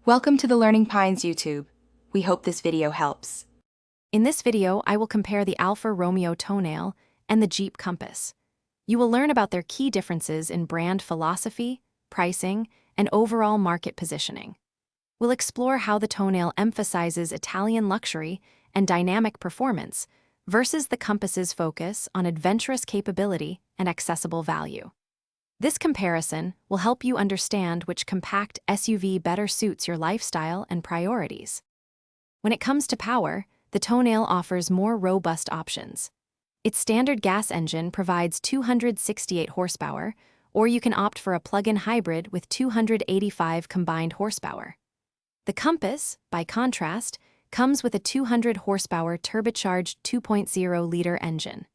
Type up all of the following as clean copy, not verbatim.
Welcome to the Learning Pines YouTube. We hope this video helps. In this video, I will compare the Alfa Romeo Tonale and the Jeep Compass. You will learn about their key differences in brand philosophy, pricing, and overall market positioning. We'll explore how the Tonale emphasizes Italian luxury and dynamic performance versus the Compass's focus on adventurous capability and accessible value. This comparison will help you understand which compact SUV better suits your lifestyle and priorities. When it comes to power, the Tonale offers more robust options. Its standard gas engine provides 268 horsepower, or you can opt for a plug-in hybrid with 285 combined horsepower. The Compass, by contrast, comes with a 200 horsepower turbocharged 2.0-liter engine.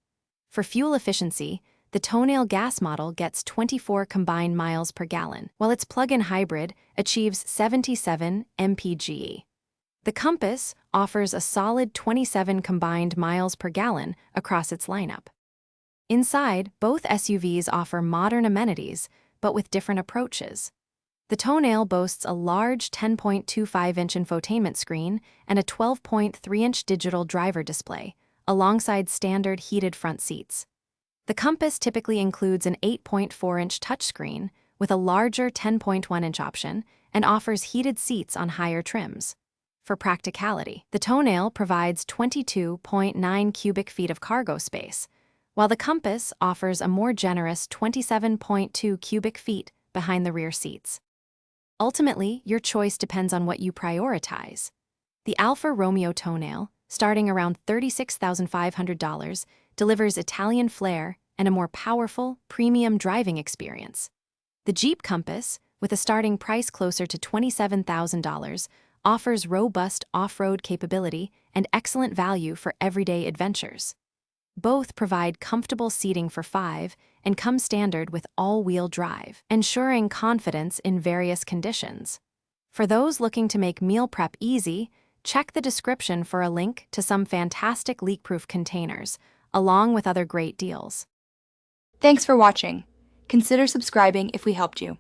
For fuel efficiency, the Tonale gas model gets 24 combined miles per gallon, while its plug-in hybrid achieves 77 mpge. The Compass offers a solid 27 combined miles per gallon across its lineup. Inside, both SUVs offer modern amenities, but with different approaches. The Tonale boasts a large 10.25-inch infotainment screen and a 12.3-inch digital driver display, alongside standard heated front seats. The Compass typically includes an 8.4-inch touchscreen with a larger 10.1-inch option and offers heated seats on higher trims. For practicality, the Tonale provides 22.9 cubic feet of cargo space, while the Compass offers a more generous 27.2 cubic feet behind the rear seats. Ultimately, your choice depends on what you prioritize. The Alfa Romeo Tonale, starting around $36,500, delivers Italian flair and a more powerful, premium driving experience. The Jeep Compass, with a starting price closer to $27,000, offers robust off-road capability and excellent value for everyday adventures. Both provide comfortable seating for five and come standard with all-wheel drive, ensuring confidence in various conditions. For those looking to make meal prep easy, check the description for a link to some fantastic leak-proof containers, along with other great deals. Thanks for watching. Consider subscribing if we helped you.